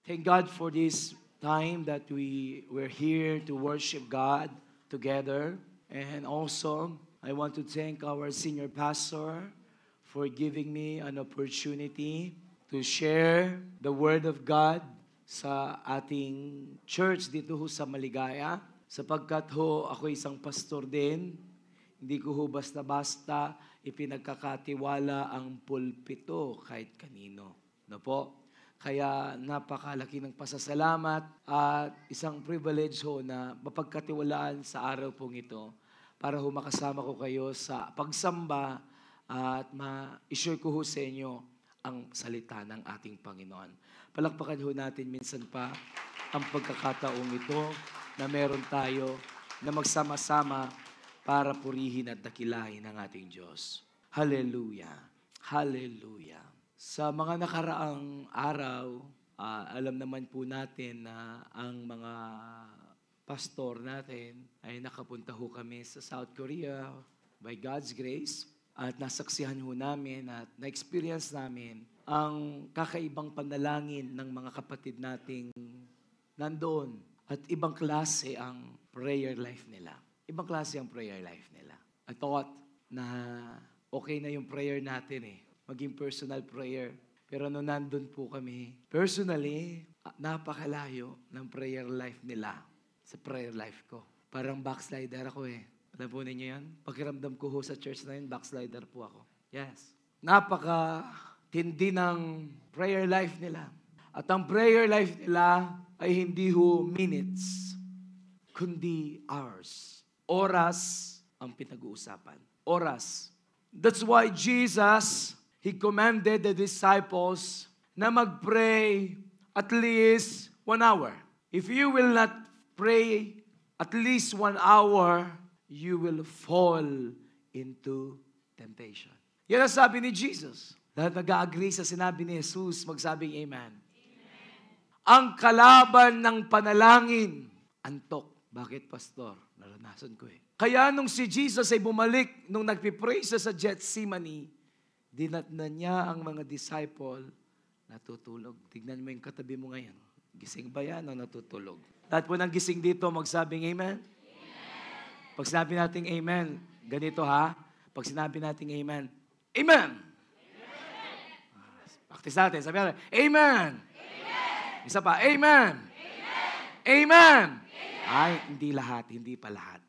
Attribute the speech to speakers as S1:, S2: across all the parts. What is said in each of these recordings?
S1: Thank God for this time that we're here to worship God together. And also, I want to thank our senior pastor for giving me an opportunity to share the Word of God sa ating church dito ho sa Maligaya. Sapagkat ho, ako isang pastor din, hindi ko ho basta-basta ipinagkakatiwala ang pulpito kahit kanino. No po? Kaya napakalaki ng pasasalamat at isang privilege ho na mapagkatiwalaan sa araw pong ito para ho makasama ko kayo sa pagsamba at ma-share ko ho sa inyo ang salita ng ating Panginoon. Palakpakan ho natin minsan pa ang pagkakataong ito na meron tayo na magsama-sama para purihin at dakilahin ang ating Diyos. Hallelujah! Hallelujah! Sa mga nakaraang araw, alam naman po natin na ang mga pastor natin ay nakapunta ho kami sa South Korea by God's grace at nasaksihan ho namin at na-experience namin ang kakaibang panalangin ng mga kapatid nating nandoon at ibang klase ang prayer life nila. Ibang klase ang prayer life nila. I thought na okay na yung prayer natin maging personal prayer. Pero nung nandun po kami, personally, napakalayo ng prayer life nila sa prayer life ko. Parang backslider ako Alam po ninyo yan? Pakiramdam ko ho sa church na yun, backslider po ako. Yes. Napaka-tindi ng prayer life nila. At ang prayer life nila ay hindi ho minutes, kundi hours. Oras ang pinag-uusapan. Oras. That's why Jesus, He commanded the disciples na mag-pray at least 1 hour. If you will not pray at least 1 hour, you will fall into temptation. Yan ang sabi ni Jesus. Dahil nag-agree sa sinabi ni Jesus, magsabing amen. Ang kalaban ng panalangin, antok. Bakit, Pastor? Naranasan ko Kaya nung si Jesus ay bumalik, nung nagpipray sa Gethsemane, dinatnan niya ang mga disciple, natutulog. Tignan mo yung katabi mo ngayon. Gising ba yan o natutulog? Lahat po ng gising dito, magsabing amen? Amen. Pag sinabi natin amen, ganito ha? Pag sinabi natin amen, amen! Practice natin. Sabi natin, amen! Amen! Isa pa, amen! Amen! Amen! Ay, hindi lahat, hindi pa lahat.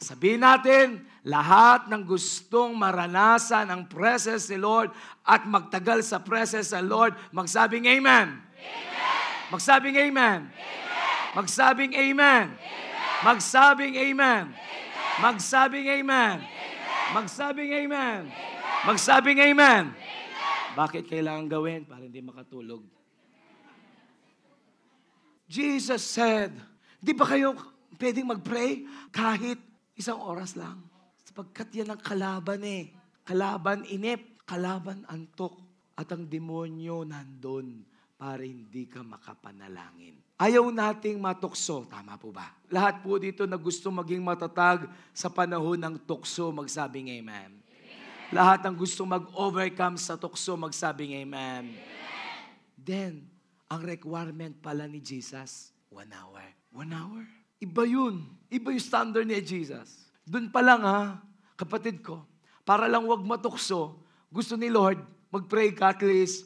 S1: Sabihin natin, lahat ng gustong maranasan ang presence ni Lord at magtagal sa presence ng Lord, magsabing amen. Amen. Magsabing amen. Amen. Magsabing amen. Amen. Magsabing amen. Amen. Magsabing amen. Amen. Magsabing amen. Amen. Magsabing amen. Amen. Bakit kailangan gawin? Para hindi makatulog. Jesus said, di ba kayo pwedeng mag-pray kahit 1 oras lang? Sapagkat yan ang kalaban Kalaban inip, kalaban antok. At ang demonyo nandun para hindi ka makapanalangin. Ayaw nating matukso. Tama po ba? Lahat po dito na gusto maging matatag sa panahon ng tukso, magsabing amen. Amen. Lahat ang gusto mag-overcome sa tukso, magsabing amen. Amen. Then, ang requirement pala ni Jesus, 1 hour. 1 hour? Iba yun. Iba yung standard ni Jesus. Doon pa lang kapatid ko, para lang wag matukso, gusto ni Lord, mag-pray ka at least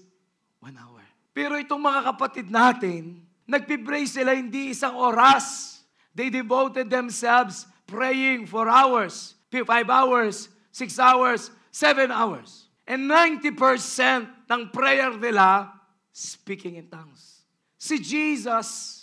S1: 1 hour. Pero itong mga kapatid natin, nagpipray sila hindi 1 oras. They devoted themselves praying for hours, 5 hours, 6 hours, 7 hours. And 90% ng prayer nila, speaking in tongues. Si Jesus,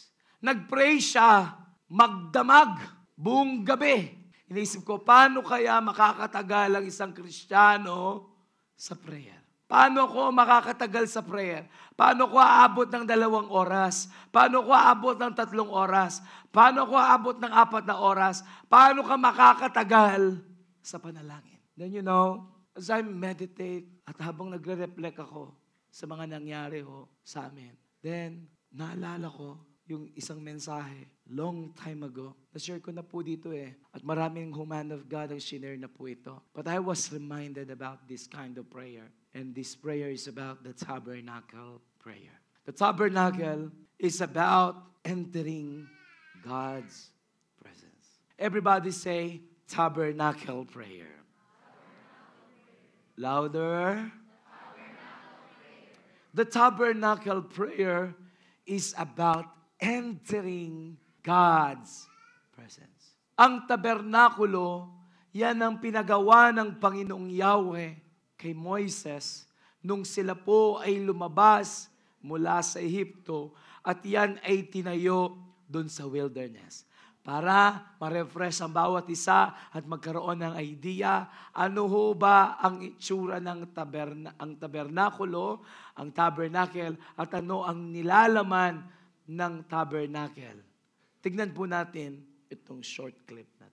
S1: nagpray siya, magdamag, buong gabi. Inisip ko, paano kaya makakatagal ang isang Kristiyano sa prayer? Paano ko makakatagal sa prayer? Paano ko aabot ng 2 oras? Paano ko aabot ng 3 oras? Paano ko aabot ng 4 na oras? Paano ka makakatagal sa panalangin? Then as I meditate at habang nagre-reflect ako sa mga nangyari sa amin, then naalala ko yung isang mensahe, long time ago. Na-share ko na po dito At maraming man of God ang shinare na po ito. But I was reminded about this kind of prayer. And this prayer is about the tabernacle prayer. The tabernacle is about entering God's presence. Everybody say, tabernacle prayer. Louder. The tabernacle prayer is about entering God's presence. Ang tabernakulo, yan ang pinagawa ng Panginoong Yahweh kay Moises nung sila po ay lumabas mula sa Ehipto at yan ay tinayo doon sa wilderness. Para ma-refresh ang bawat isa at magkaroon ng idea, ano ho ba ang itsura ng tabernakulo, ang tabernacle, at ano ang nilalaman ng tabernacle. Tignan po natin itong short clip na to.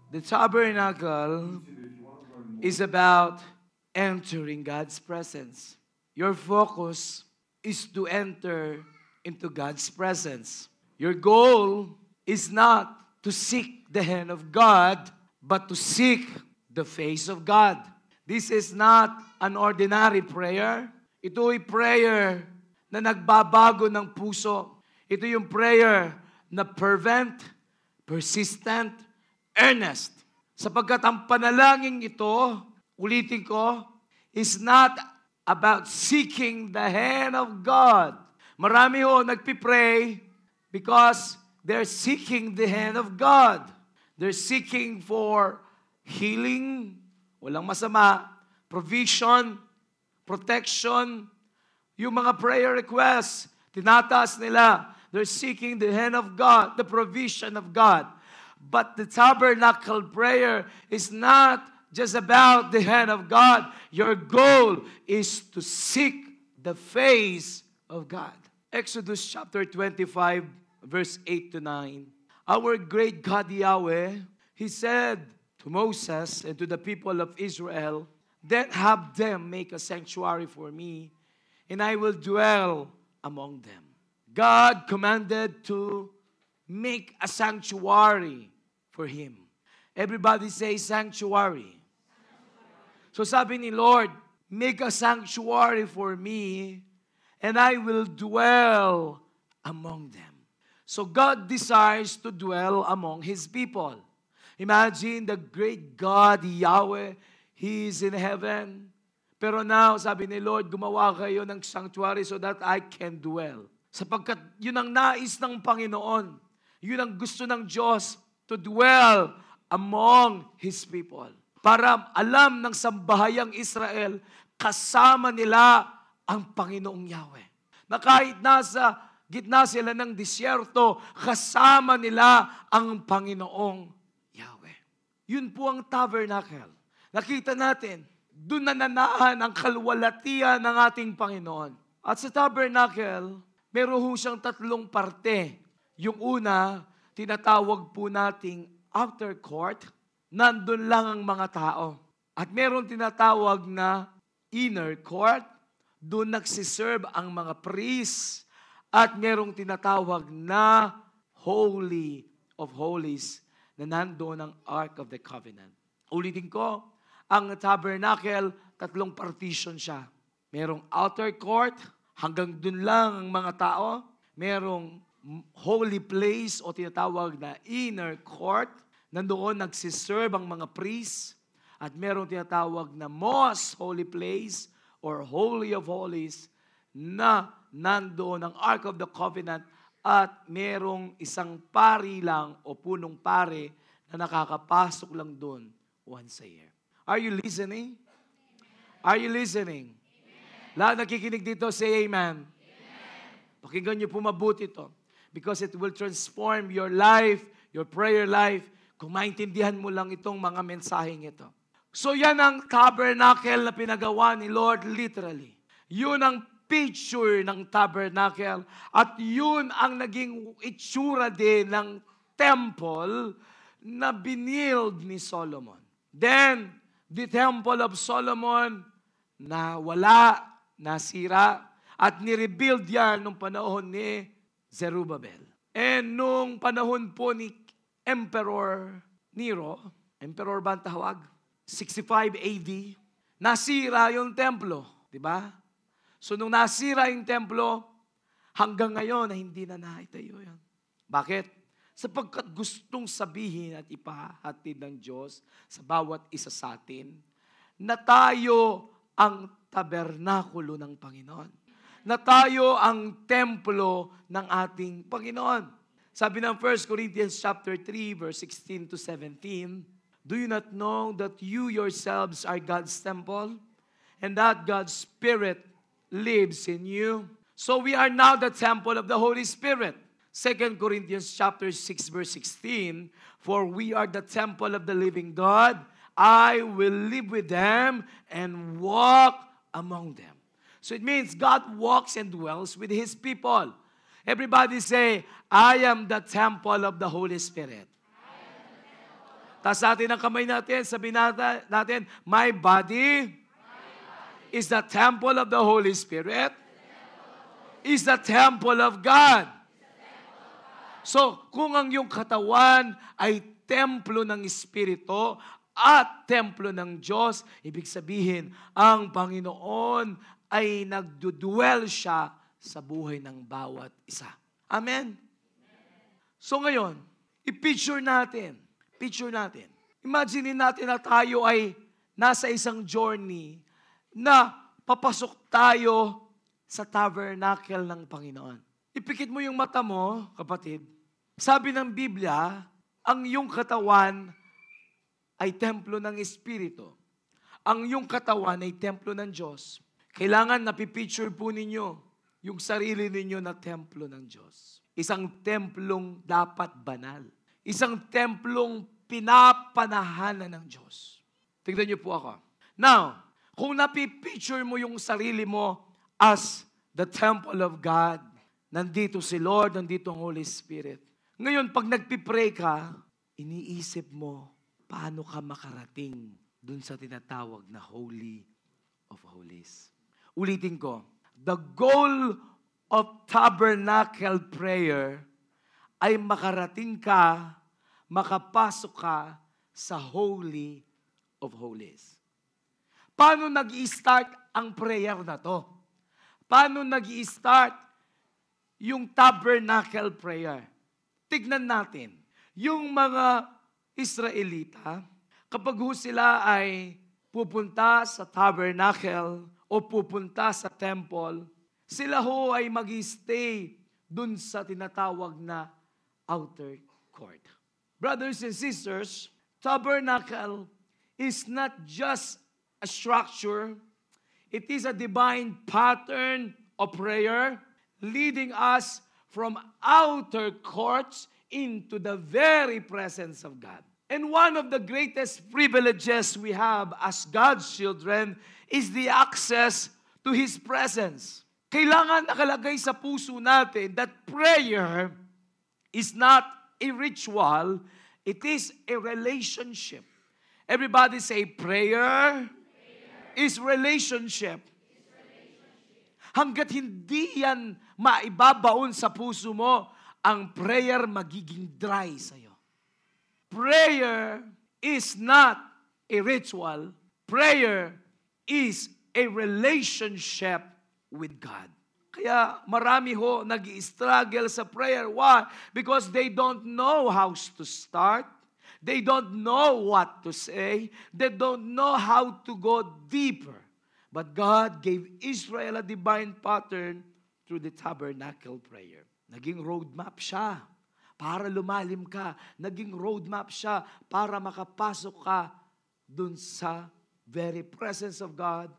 S1: The tabernacle is about entering God's presence. Your focus is to enter into God's presence. Your goal is not to seek the hand of God, but to seek the face of God. This is not an ordinary prayer. Ito ay prayer na nagbabago ng puso. Ito yung prayer na fervent, persistent, earnest. Sapagkat ang panalangin ito, ulitin ko, is not about seeking the hand of God. Marami ho nagpipray because they're seeking the hand of God. They're seeking for healing, walang masama, provision, protection, yung mga prayer requests, tinataas nila. They're seeking the hand of God, the provision of God. But the tabernacle prayer is not just about the hand of God. Your goal is to seek the face of God. Exodus chapter 25, verse 8 to 9. Our great God Yahweh, He said to Moses and to the people of Israel, "Then have them make a sanctuary for me, and I will dwell among them." God commanded to make a sanctuary for Him. Everybody say sanctuary. So sabi ni Lord, make a sanctuary for me, and I will dwell among them. So God desires to dwell among His people. Imagine the great God, Yahweh, He is in heaven. Pero now, sabi ni Lord, gumawa kayo ng sanctuary so that I can dwell. Sapagkat yun ang nais ng Panginoon. Yun ang gusto ng Diyos, to dwell among His people. Para alam ng sambahayang Israel, kasama nila ang Panginoong Yahweh. Na kahit nasa gitna sila ng disyerto, kasama nila ang Panginoong Yahweh. Yun po ang tabernacle. Nakita natin, doon nananahan ang kalwalatian ng ating Panginoon. At sa tabernacle, meron ho siyang tatlong parte. Yung una, tinatawag po nating outer court, nandun lang ang mga tao. At meron tinatawag na inner court, doon nagsiserve ang mga priests at merong tinatawag na Holy of Holies na nandoon ang Ark of the Covenant. Ulitin ko, ang tabernacle, 3 partition siya. Merong outer court, hanggang dun lang ang mga tao. Merong holy place o tinatawag na inner court. Nandoon nagsiserve ang mga priests. At merong tinatawag na most holy place or Holy of Holies na nandoon ang Ark of the Covenant at merong isang pari lang o punong pare na nakakapasok lang doon once a year. Are you listening? Are you listening? Lahat nakikinig dito, say amen. Pakinggan niyo po mabuti ito because it will transform your life, your prayer life, kung maintindihan mo lang itong mga mensaheng ito. So yan ang tabernacle na pinagawa ni Lord literally. Yun ang picture ng tabernacle at yun ang naging itsura din ng temple na binild ni Solomon. Then, the temple of Solomon na wala, nasira, at nirebuild yan nung panahon ni Zerubbabel. And nung panahon po ni Emperor Nero, Emperor ba ang tawag? 65 AD, nasira yung templo. Diba? So nung nasira yung templo, hanggang ngayon na hindi na naitayo yan. Bakit? Sapagkat gustong sabihin at ipahatid ng Diyos sa bawat isa sa atin na tayo ang tabernakulo ng Panginoon. Na tayo ang templo ng ating Panginoon. Sabi ng 1 Corinthians chapter 3 verse 16 to 17, do you not know that you yourselves are God's temple and that God's Spirit lives in you? So we are now the temple of the Holy Spirit. 2 Corinthians chapter 6 verse 16, for we are the temple of the living God. I will live with them and walk among them. So it means God walks and dwells with His people. Everybody say, I am the temple of the Holy Spirit. Taas natin ang kamay natin, sabihin natin, my body is the temple of the Holy Spirit, is the temple of God. So, kung ang iyong katawan ay templo ng Espiritu at templo ng Diyos, ibig sabihin, ang Panginoon ay nagdudwell siya sa buhay ng bawat isa. Amen? So ngayon, i-picture natin. Imagine natin na tayo ay nasa isang journey na papasok tayo sa tabernacle ng Panginoon. Ipikit mo yung mata mo, kapatid. Sabi ng Biblia, ang iyong katawan ay templo ng Espiritu. Ang iyong katawan ay templo ng Diyos. Kailangan napipicture po ninyo yung sarili ninyo na templo ng Diyos. Isang templong dapat banal. Isang templong pinapanahanan ng Diyos. Tignan niyo po ako. Now, kung napipicture mo yung sarili mo as the temple of God, nandito si Lord, nandito ang Holy Spirit. Ngayon, pag nagpipray ka, iniisip mo, paano ka makarating dun sa tinatawag na Holy of Holies. Ulitin ko, the goal of tabernacle prayer ay makarating ka, makapasok ka sa Holy of Holies. Paano nag-i-start ang prayer na to? Paano nag-i-start yung tabernacle prayer? Tignan natin. Yung mga Israelita, kapag sila ay pupunta sa tabernacle o pupunta sa temple, sila ho ay mag-stay dun sa tinatawag na outer court. Brothers and sisters, tabernacle is not just a structure. It is a divine pattern of prayer leading us from outer courts into the very presence of God. And one of the greatest privileges we have as God's children is the access to His presence. Kailangan nakalagay sa puso natin that prayer is not a ritual, it is a relationship. Everybody say prayer is relationship. hanggat hindi yan maibabaon sa puso mo, ang prayer magiging dry sa'yo. Prayer is not a ritual. Prayer is a relationship with God. Kaya marami ho nag-i-struggle sa prayer. Why? Because they don't know how to start. They don't know what to say. They don't know how to go deeper. But God gave Israel a divine pattern through the tabernacle prayer. Naging roadmap siya para lumalim ka. Naging roadmap siya para makapasok ka dun sa very presence of God,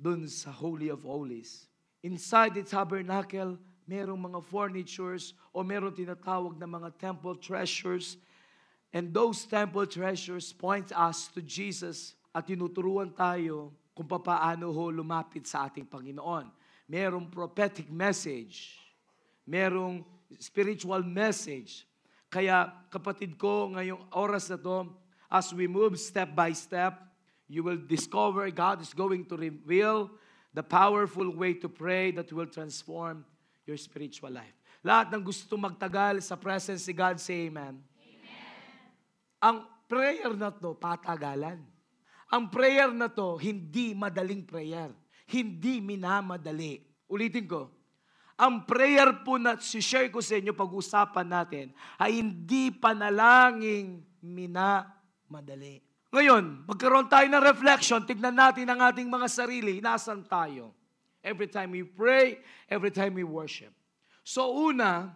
S1: dun sa Holy of Holies. Inside the tabernacle, merong mga furnitures o merong tinatawag na mga temple treasures. And those temple treasures point us to Jesus at tinuturuan tayo kung paano ho lumapit sa ating Panginoon. Merong prophetic message. Merong spiritual message. Kaya kapatid ko, ngayong oras na to, as we move step by step, you will discover God is going to reveal the powerful way to pray that will transform your spiritual life. Lahat ng gusto magtagal sa presence ni God, say amen. Amen. Ang prayer na to, patagalan. Ang prayer na to, hindi madaling prayer. Hindi minamadali. Ulitin ko. Ang prayer po na share ko sa inyo, pag-usapan natin, ay hindi panalangin minamadali. Ngayon, magkaroon tayo ng reflection, tignan natin ang ating mga sarili, nasan tayo. Every time we pray, every time we worship. So una,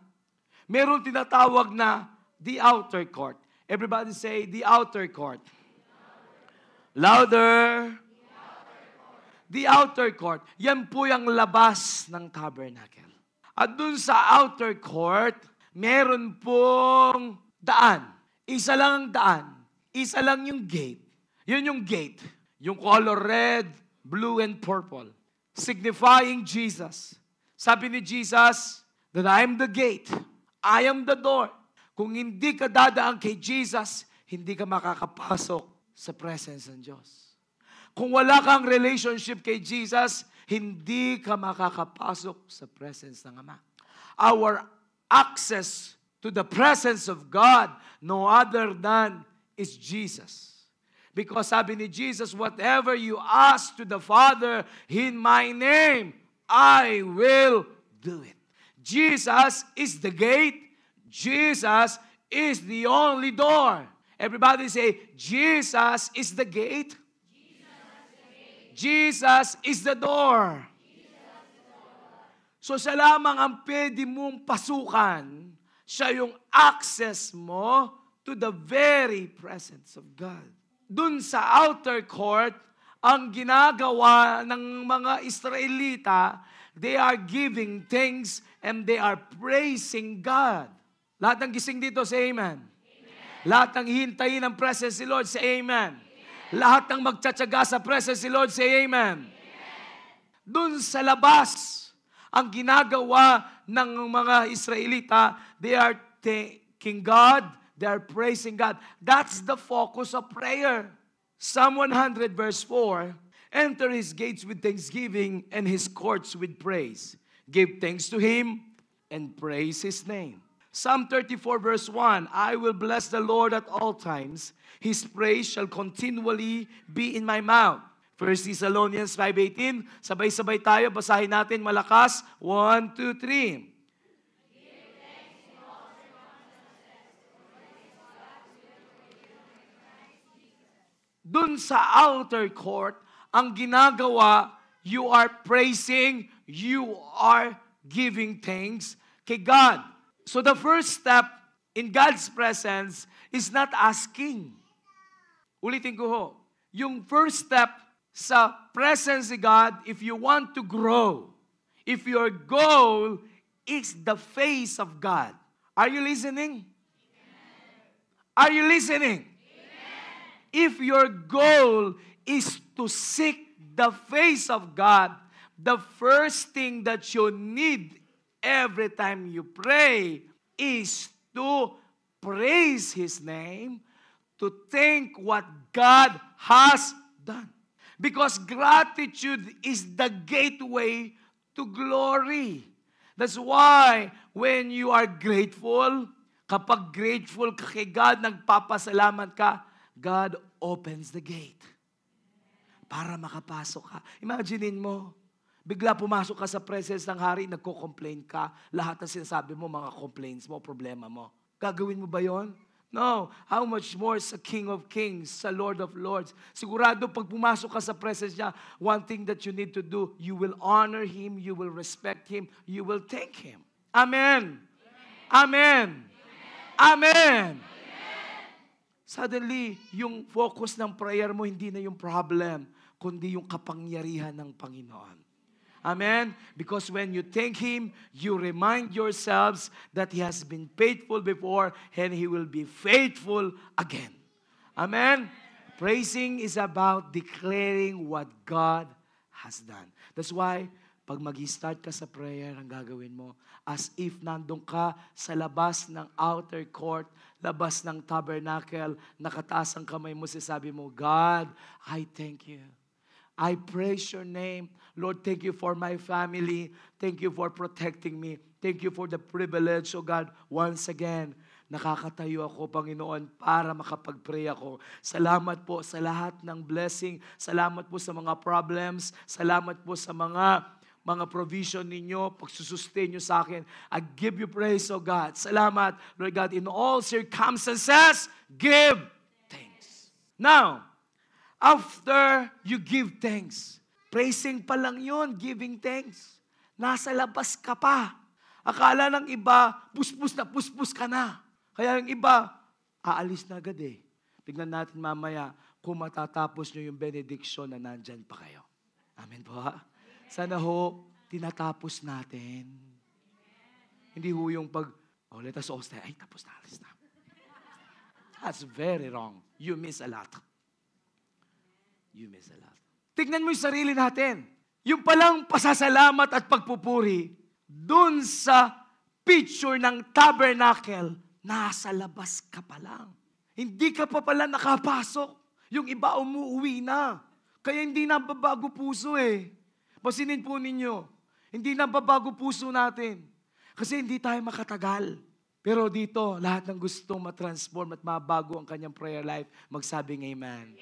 S1: meron tinatawag na the outer court. Everybody say, the outer court. Louder. The outer court. Yan po yung labas ng tabernacle. At dun sa outer court, meron pong daan. Isa lang ang daan. Isa lang yung gate. Yun yung gate. Yung color red, blue, and purple. Signifying Jesus. Sabi ni Jesus, that I am the gate. I am the door. Kung hindi ka dadaan kay Jesus, hindi ka makakapasok sa presence ng Diyos. Kung wala kang relationship kay Jesus, hindi ka makakapasok sa presence ng Ama. Our access to the presence of God, no other than is Jesus. Because sabi ni Jesus, whatever you ask to the Father in my name, I will do it. Jesus is the gate. Jesus is the only door. Everybody say, Jesus is the gate. Jesus is the door. So siya lamang ang pwede mong pasukan. Siya yung access mo to the very presence of God. Dun sa outer court, ang ginagawa ng mga Israelita, they are giving thanks and they are praising God. Lahat ng gising dito, say amen. Amen. Lahat ng hihintayin ng presence si Lord, say amen. Amen. Lahat ng magtsatsaga sa presence si Lord, say amen. Amen. Dun sa labas, ang ginagawa ng mga Israelita, they are thanking God, they are praising God. That's the focus of prayer. Psalm 100 verse 4, enter His gates with thanksgiving and His courts with praise. Give thanks to Him and praise His name. Psalm 34 verse 1, I will bless the Lord at all times. His praise shall continually be in my mouth. 1 Thessalonians 5:18, sabay-sabay tayo, basahin natin malakas. 1, 2, 3. Dun sa outer court, ang ginagawa, you are praising, you are giving thanks kay God. So the first step in God's presence is not asking. Ulitin ko ho. Yung first step sa presence of God, if you want to grow, if your goal is the face of God. Are you listening? Are you listening? If your goal is to seek the face of God, the first thing that you need every time you pray is to praise His name, to thank what God has done. Because gratitude is the gateway to glory. That's why when you are grateful, kapag grateful ka kay God, nagpapasalamat ka, God opens the gate para makapasok ka. Imaginein mo, bigla pumasok ka sa presence ng hari, nagko-complain ka, lahat ng sinasabi mo, mga complaints mo, problema mo. Gagawin mo ba yon? No. How much more sa King of Kings, sa Lord of Lords. Sigurado pag pumasok ka sa presence niya, one thing that you need to do, you will honor Him, you will respect Him, you will thank Him. Amen. Amen. Amen. Suddenly, yung focus ng prayer mo, hindi na yung problem, kundi yung kapangyarihan ng Panginoon. Amen? Because when you thank Him, you remind yourselves that He has been faithful before and He will be faithful again. Amen? Praising is about declaring what God has done. That's why, pag mag-start ka sa prayer, ang gagawin mo, as if nandun ka sa labas ng outer court, labas ng tabernacle, nakataas ang kamay mo, sasabi mo, God, I thank you. I praise your name. Lord, thank you for my family. Thank you for protecting me. Thank you for the privilege, oh God, once again, nakakatayo ako, Panginoon, para makapag-pray ako. Salamat po sa lahat ng blessing. Salamat po sa mga problems. Salamat po sa mga provision ninyo, pagsusustain nyo sa akin. I give you praise, oh God. Salamat, Lord God, in all circumstances, give thanks. Now, after you give thanks, praising pa lang yun, giving thanks. Nasa labas ka pa. Akala ng iba, puspus ka na. Kaya yung iba, aalis na agad eh. Tignan natin mamaya kung matatapos nyo yung benediction na nandyan pa kayo. Amen po ha? Sana ho, tinatapos natin. Hindi ho yung let us all stay. Ay, tapos na, alis na. That's very wrong. You miss a lot. You miss a lot. Tignan mo yung sarili natin. Yung palang pasasalamat at pagpupuri, dun sa picture ng tabernacle, nasa labas ka pa lang. Hindi ka pa pala nakapasok. Yung iba umuwi na. Kaya hindi nababago puso eh. Pasinin po ninyo. Hindi nababago puso natin. Kasi hindi tayo makatagal. Pero dito, lahat ng gustong matransform at mabago ang kanyang prayer life, magsabing amen.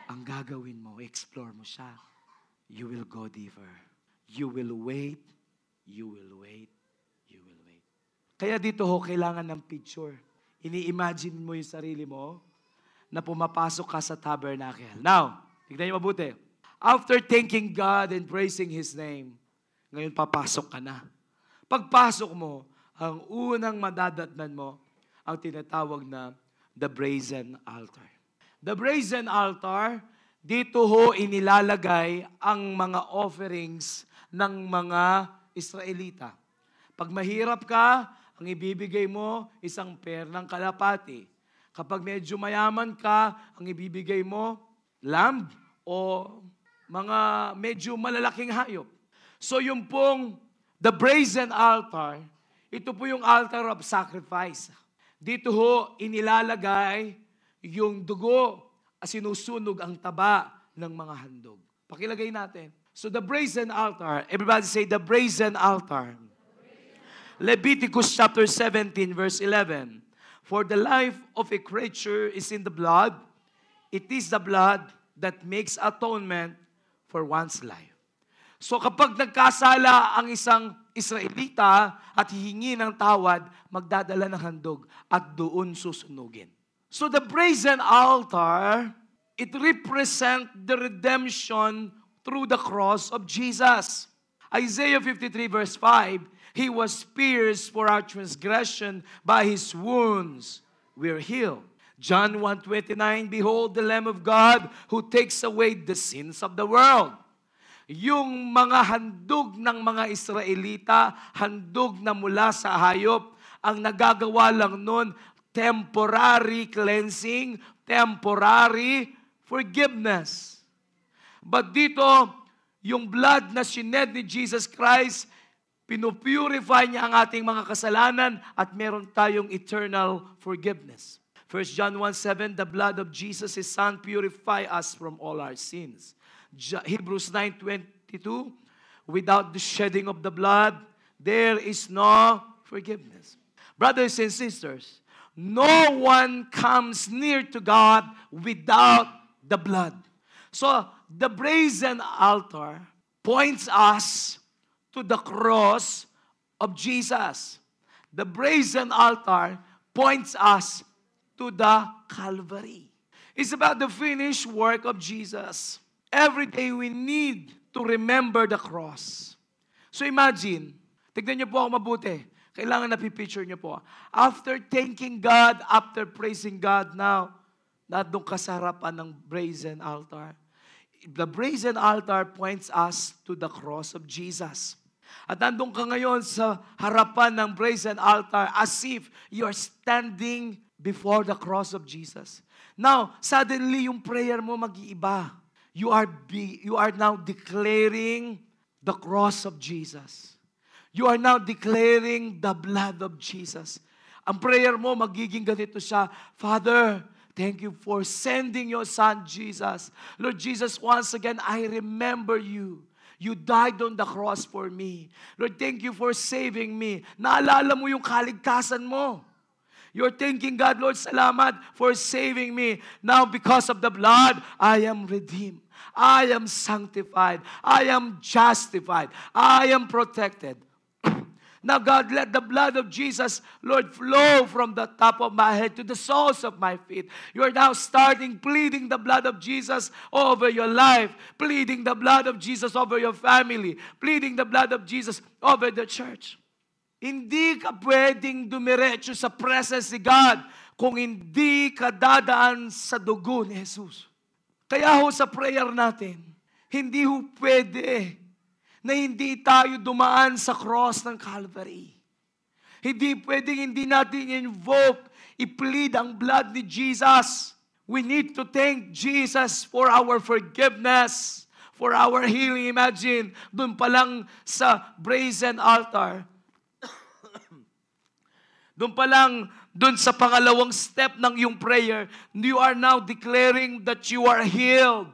S1: Ang gagawin mo, explore mo siya. You will go deeper. You will wait. You will wait. You will wait. Kaya dito ho, kailangan ng picture. Ini-imagine mo yung sarili mo na pumapasok ka sa tabernacle. Now, tignan niyo mabuti. After thanking God and praising His name, ngayon papasok ka na. Pagpasok mo, ang unang madadatnan mo, ang tinatawag na the brazen altar. The brazen altar, dito ho inilalagay ang mga offerings ng mga Israelita. Pag mahirap ka, ang ibibigay mo, isang pair ng kalapati. Kapag medyo mayaman ka, ang ibibigay mo, lamb o mga medyo malalaking hayop. So yung pong the brazen altar, ito po yung altar of sacrifice. Dito ho inilalagay yung dugo at sinusunog ang taba ng mga handog. Pakilagay natin. So the brazen altar, everybody say the brazen altar. Leviticus chapter 17 verse 11. For the life of a creature is in the blood. It is the blood that makes atonement for one's life. So kapag nagkasala ang isang Israelita at hihingi ng tawad, magdadala ng handog at doon susunugin. So the brazen altar, it represents the redemption through the cross of Jesus. Isaiah 53 verse 5, He was pierced for our transgression, by His wounds we're healed. John 1:29, Behold the Lamb of God who takes away the sins of the world. Yung mga handog ng mga Israelita, handog na mula sa hayop, ang nagagawa lang nun, temporary cleansing, temporary forgiveness. But dito, yung blood na shined ni Jesus Christ, pinupurify niya ang ating mga kasalanan at meron tayong eternal forgiveness. 1 John 1:7, the blood of Jesus, His Son, purify us from all our sins. Hebrews 9:22, without the shedding of the blood, there is no forgiveness. Brothers and sisters, no one comes near to God without the blood. So, the brazen altar points us to the cross of Jesus. The brazen altar points us to the Calvary. It's about the finished work of Jesus. Every day we need to remember the cross. So imagine, tignan niyo po ako mabuti. Kailangan napipicture niyo po. After thanking God, after praising God, now, nandun ka sa harapan ng brazen altar. The brazen altar points us to the cross of Jesus. At nandun ka ngayon sa harapan ng brazen altar as if you are standing before the cross of Jesus. Now, suddenly yung prayer mo mag-iiba. You are now declaring the cross of Jesus. You are now declaring the blood of Jesus. Ang prayer mo magiging ganito siya, Father, thank you for sending your Son, Jesus. Lord Jesus, once again, I remember you. You died on the cross for me. Lord, thank you for saving me. Naalala mo yung kaligtasan mo. You're thanking God, Lord, salamat for saving me. Now, because of the blood, I am redeemed. I am sanctified. I am justified. I am protected. Now, God, let the blood of Jesus, Lord, flow from the top of my head to the soles of my feet. You are now starting pleading the blood of Jesus over your life, pleading the blood of Jesus over your family, pleading the blood of Jesus over the church. Hindi ka pwedeng dumiretso sa presence ni God kung hindi ka dadaan sa dugo ni Jesus. Kaya ho sa prayer natin, hindi ho pwede na hindi tayo dumaan sa cross ng Calvary. Hindi pwedeng hindi natin invoke, i-plead ang blood ni Jesus. We need to thank Jesus for our forgiveness, for our healing. Imagine, dun pa lang sa brazen altar, dun pa lang, dun sa pangalawang step ng iyong prayer, you are now declaring that you are healed.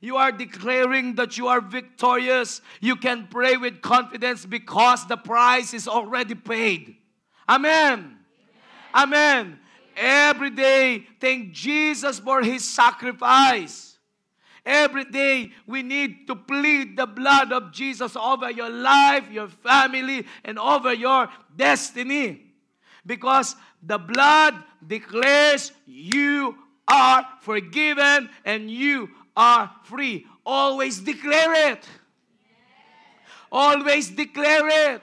S1: You are declaring that you are victorious. You can pray with confidence because the price is already paid. Amen. Amen. Every day, thank Jesus for His sacrifice. Every day, we need to plead the blood of Jesus over your life, your family, and over your destiny. Because the blood declares you are forgiven and you are free. Always declare it. Always declare it.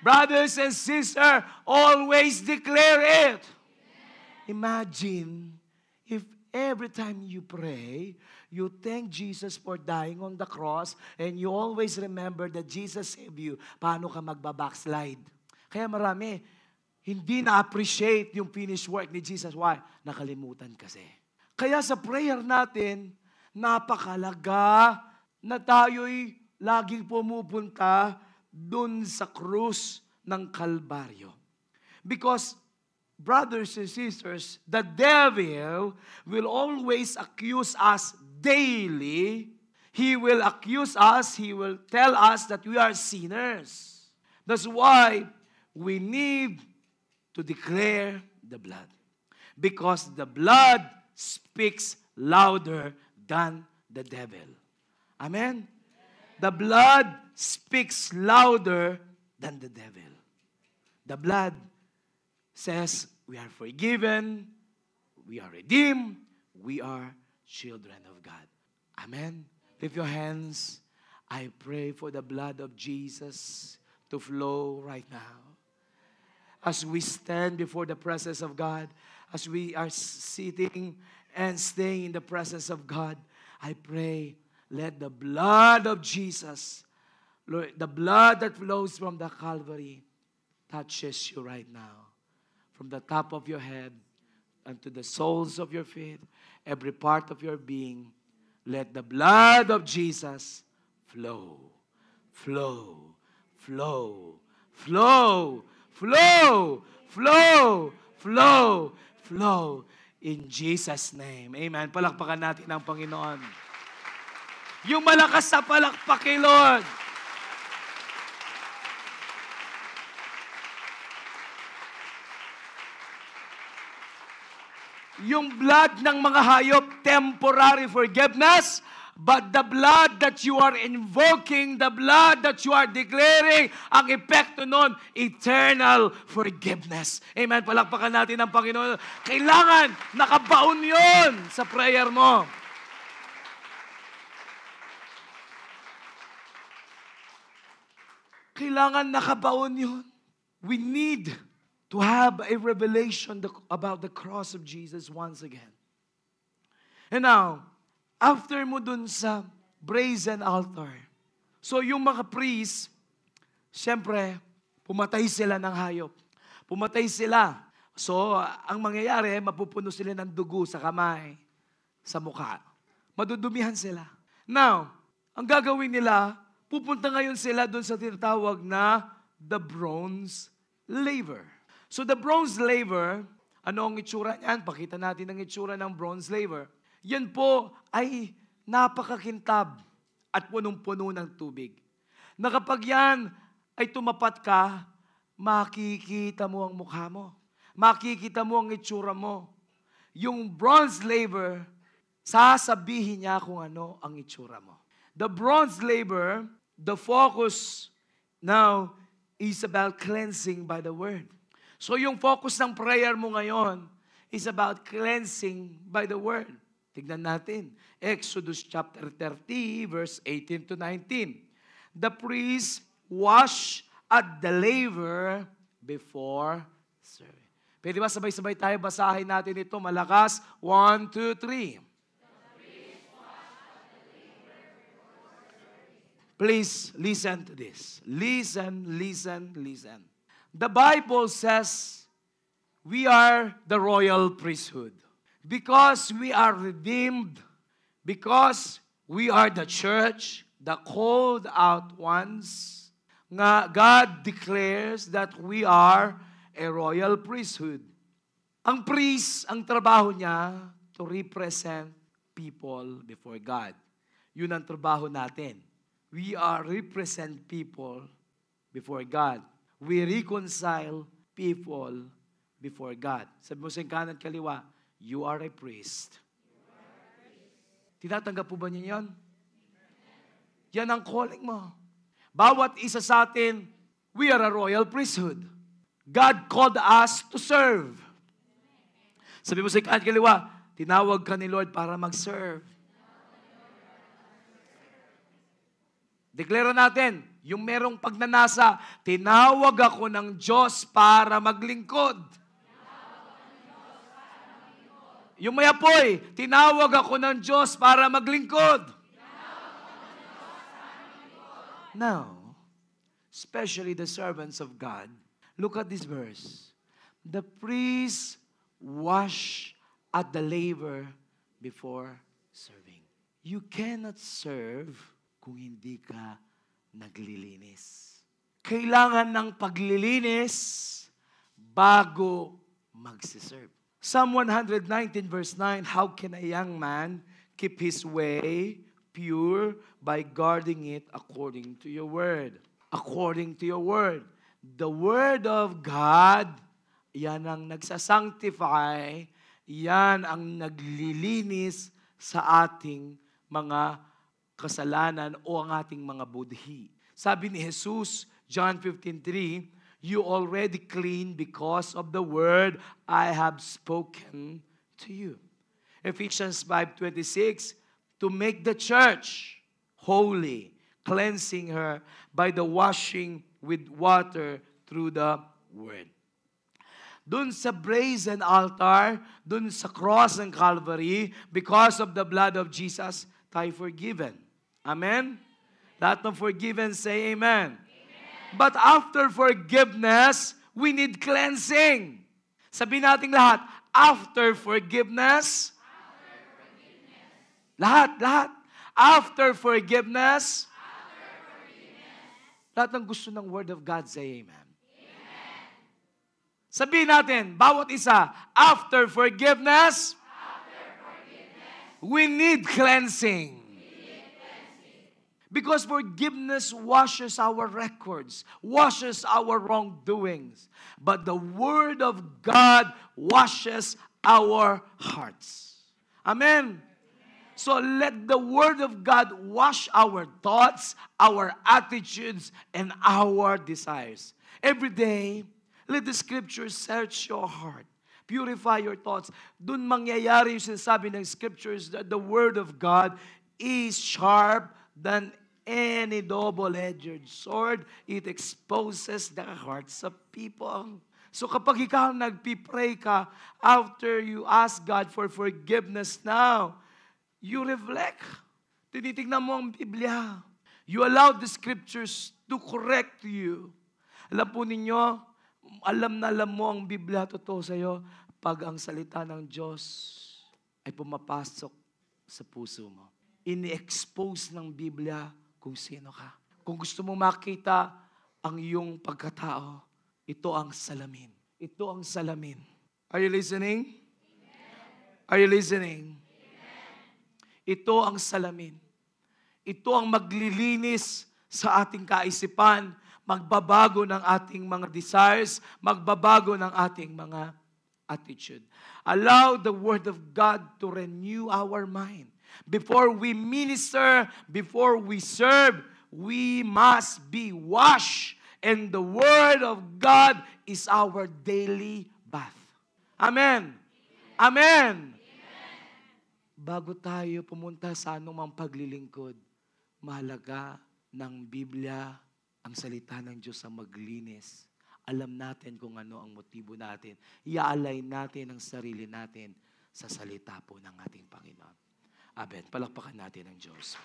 S1: Brothers and sisters, always declare it. Imagine if every time you pray, you thank Jesus for dying on the cross and you always remember that Jesus saved you, paano ka magbabackslide? Kaya marami, hindi na-appreciate yung finished work ni Jesus. Why? Nakalimutan kasi. Kaya sa prayer natin, napakalaga na tayo'y laging pumupunta dun sa krus ng Kalbaryo. Because, brothers and sisters, the devil will always accuse us daily. He will accuse us. He will tell us that we are sinners. That's why we need to declare the blood. Because the blood speaks louder than the devil. Amen? The blood speaks louder than the devil. The blood says we are forgiven, we are redeemed, we are children of God. Amen? Lift your hands. I pray for the blood of Jesus to flow right now. As we stand before the presence of God, as we are sitting and staying in the presence of God, I pray, let the blood of Jesus, Lord, the blood that flows from the Calvary, touches you right now. From the top of your head and to the soles of your feet, every part of your being, let the blood of Jesus flow, flow, flow, flow, flow, flow, flow, flow. In Jesus' name. Amen. Palakpakan natin ang Panginoon. Yung malakas na palakpak kay Lord. Yung blood ng mga hayop, temporary forgiveness, but the blood that you are invoking, the blood that you are declaring, ang epekto nun, eternal forgiveness. Amen. Palakpakan natin ang Panginoon. Kailangan nakabaon yun sa prayer mo. Kailangan nakabaon yun. We need to have a revelation about the cross of Jesus once again. And now, after mo dun sa brazen altar, so yung mga priest, siyempre, pumatay sila ng hayop. Pumatay sila. So, ang mangyayari, mapupuno sila ng dugo sa kamay, sa mukha. Madudumihan sila. Now, ang gagawin nila, pupunta ngayon sila dun sa tinatawag na the bronze laver. So the bronze laver, ano ang itsura niyan? Pakita natin ang itsura ng bronze laver. Yan po ay napakakintab at punong-puno ng tubig. Na kapag yan ay tumapat ka, makikita mo ang mukha mo. Makikita mo ang itsura mo. Yung bronze laver, sasabihin niya kung ano ang itsura mo. The bronze laver, the focus now is about cleansing by the word. So yung focus ng prayer mo ngayon is about cleansing by the word. Tignan natin. Exodus chapter 30, verse 18 to 19. The priest wash at the laver before serving. Pwede ba sabay-sabay tayo basahin natin ito? Malakas. 1, 2, 3. Please listen to this. Listen, listen, listen. The Bible says we are the royal priesthood. Because we are redeemed, because we are the church, the called out ones, nga God declares that we are a royal priesthood. Ang priest, ang trabaho niya to represent people before God. Yun ang trabaho natin. We are represent people before God. We reconcile people before God. Sabi mo sa kanan kaliwa, you are a priest. Tinatanggap po ba niyo yan? Yan ang calling mo. Bawat isa sa atin, we are a royal priesthood. God called us to serve. Sabi mo sa kanan kaliwa, tinawag ka ni Lord para mag-serve. Deklara natin, yung merong pagnanasa, tinawag ako ng Diyos para maglingkod. Yung may apoy, tinawag ako ng Diyos para maglingkod. Now, especially the servants of God, look at this verse. The priest wash at the laver before serving. You cannot serve kung hindi ka naglilinis. Kailangan ng paglilinis bago magsiserve. Psalm 119 verse 9, how can a young man keep his way pure by guarding it according to your word? According to your word. The word of God, yan ang nagsasanctify, yan ang naglilinis sa ating mga kasalanan o ang ating mga budhi. Sabi ni Jesus, John 15:3, you already clean because of the word I have spoken to you. Ephesians 5:26, to make the church holy, cleansing her by the washing with water through the word. Dun sa brazen altar, dun sa cross ng Calvary, because of the blood of Jesus, tayo forgiven. Amen? Lahat ng forgiven, say amen. But after forgiveness, we need cleansing. Sabihin natin lahat, after forgiveness, lahat. After forgiveness, lahat ng gusto ng Word of God, say amen. Sabihin natin, bawat isa, after forgiveness, we need cleansing. Because forgiveness washes our records, washes our wrongdoings. But the Word of God washes our hearts. Amen. So let the Word of God wash our thoughts, our attitudes, and our desires. Every day, let the Scriptures search your heart. Purify your thoughts. Doon mangyayari yung sinasabi ng Scriptures that the Word of God is sharp than any double-edged sword. It exposes the hearts of people. So kapag ikaw nagpipray ka, after you ask God for forgiveness now, you reflect. Tinitignan mo ang Biblia. You allow the Scriptures to correct you. Alam po ninyo, alam na alam mo ang Biblia totoo sa'yo pag ang salita ng Diyos ay pumapasok sa puso mo. Ini-expose ng Biblia kung sino ka. Kung gusto mo makita ang iyong pagkatao, ito ang salamin. Ito ang salamin. Are you listening? Amen. Are you listening? Amen. Ito ang salamin. Ito ang maglilinis sa ating kaisipan, magbabago ng ating mga desires, magbabago ng ating mga attitude. Allow the Word of God to renew our mind. Before we minister, before we serve, we must be washed. And the Word of God is our daily bath. Amen. Amen. Bago tayo pumunta sa anumang paglilingkod, mahalaga ng Biblia, ang salita ng Diyos ang maglinis. Alam natin kung ano ang motibo natin. Iaalay natin ang sarili natin sa salita po ng ating Panginoon. Amen. Palakpakan natin ang Diyos.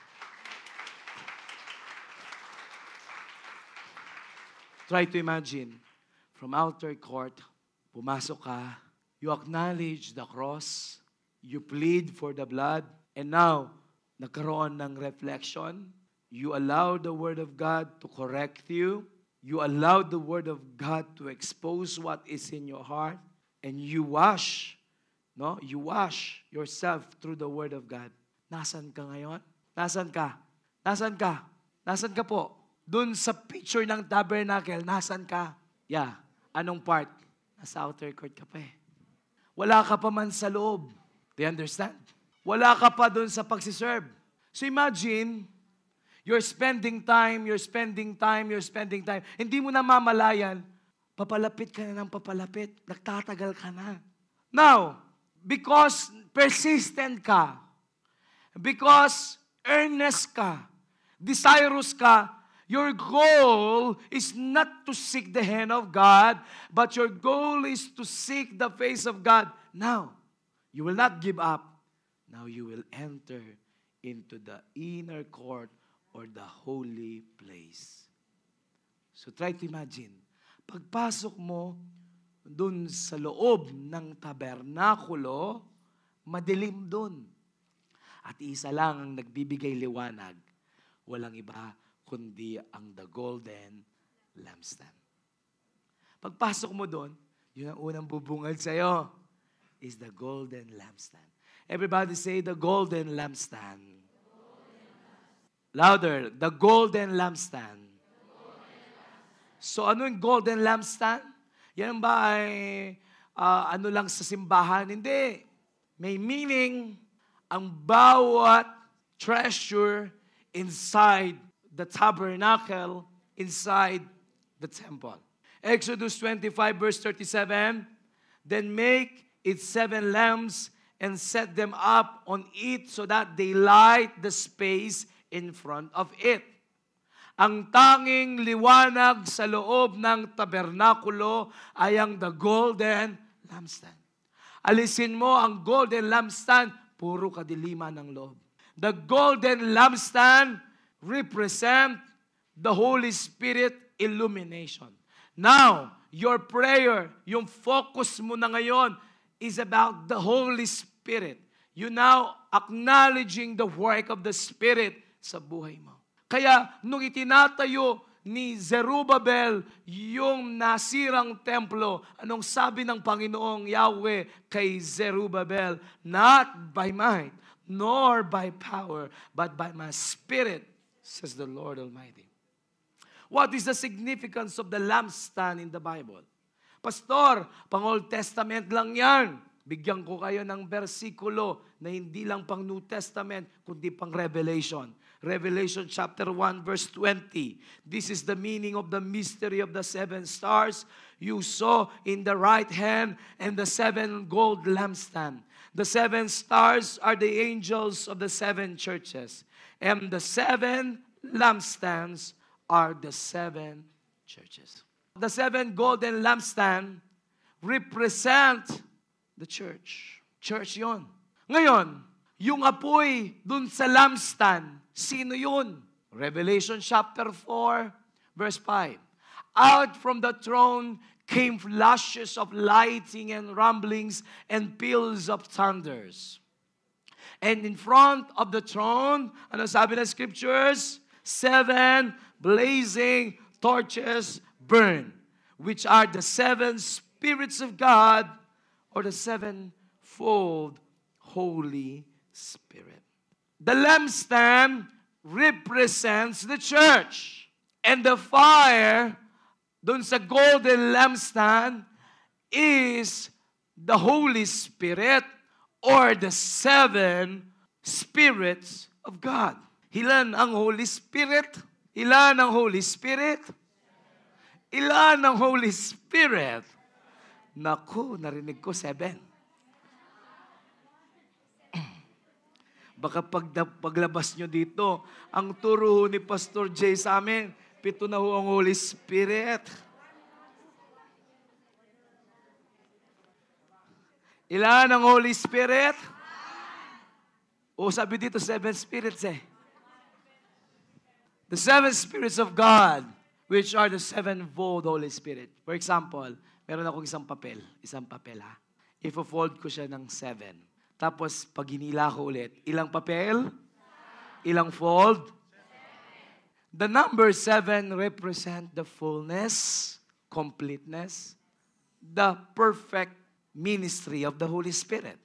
S1: Try to imagine, from outer court, pumasok ka, you acknowledge the cross, you plead for the blood, and now, nagkaroon ng reflection, you allow the Word of God to correct you, you allow the Word of God to expose what is in your heart, and you wash, you wash yourself through the Word of God. Nasaan ka ngayon? Nasaan ka? Nasaan ka? Nasaan ka po? Doon sa picture ng tabernacle, nasaan ka? Yeah. Anong part? Nasa outer court ka pa eh. Wala ka pa man sa loob. Do you understand? Wala ka pa doon sa pagsiserve. So imagine, you're spending time. Hindi mo na mamalayan, papalapit ka na ng papalapit. Nagtatagal ka na. Now, because persistent ka, because earnest ka, desirous ka, your goal is not to seek the hand of God, but your goal is to seek the face of God. Now, you will not give up. Now you will enter into the inner court or the holy place. So try to imagine, pagpasok mo dun sa loob ng tabernakulo, madilim dun. At isa lang ang nagbibigay liwanag, walang iba kundi ang the golden lampstand. Pagpasok mo doon, yun ang unang bubungad sa'yo, is the golden lampstand. Everybody say, the golden lampstand. Louder, the golden lampstand. So ano yung golden lampstand? Yan ba ay ano lang sa simbahan? Hindi. May meaning ang bawat treasure inside the tabernacle, inside the temple. Exodus 25 verse 37, then make it 7 lamps and set them up on it so that they light the space in front of it. Ang tanging liwanag sa loob ng tabernakulo ay ang the golden lampstand. Alisin mo ang golden lampstand, puro kadiliman ng loob. The golden lampstand represent the Holy Spirit illumination. Now, your prayer, yung focus mo na ngayon is about the Holy Spirit. You now acknowledging the work of the Spirit sa buhay mo. Kaya, nung itinatayo ni Zerubbabel yung nasirang templo, anong sabi ng Panginoong Yahweh kay Zerubbabel? Not by might, nor by power, but by my Spirit, says the Lord Almighty. What is the significance of the lampstand in the Bible? Pastor, pang Old Testament lang yan. Bigyan ko kayo ng bersikulo na hindi lang pang New Testament, kundi pang Revelation. Revelation chapter 1 verse 20. This is the meaning of the mystery of the 7 stars you saw in the right hand and the 7 gold lampstand. The 7 stars are the angels of the 7 churches. And the 7 lampstands are the 7 churches. The 7 golden lampstand represent the church. Church yon. Ngayon, yung apoy dun sa lampstand, sino yun? Revelation chapter 4, verse 5. Out from the throne came flashes of lightning and rumblings and peals of thunders. And in front of the throne, ano sabi ng scriptures? 7 blazing torches burn, which are the 7 spirits of God, or the 7-fold Holy Spirit. The lampstand represents the church. And the fire dun sa golden lampstand is the Holy Spirit, or the 7 spirits of God. Ilan ang Holy Spirit? Ilan ang Holy Spirit? Ilan ang Holy Spirit? Naku, narinig ko 7. Baka paglabas nyo dito, ang turo ni Pastor Jay sa amin, 7 na ho ang Holy Spirit. Ilan ang Holy Spirit? O sabi dito, 7 spirits eh. The 7 spirits of God, which are the 7-fold Holy Spirit. For example, meron akong isang papel ha. Ifo-fold ko siya ng 7. Tapos, pag hinila ko ulit, ilang papel? Ilang fold? 7. The number 7 represent the fullness, completeness, the perfect ministry of the Holy Spirit.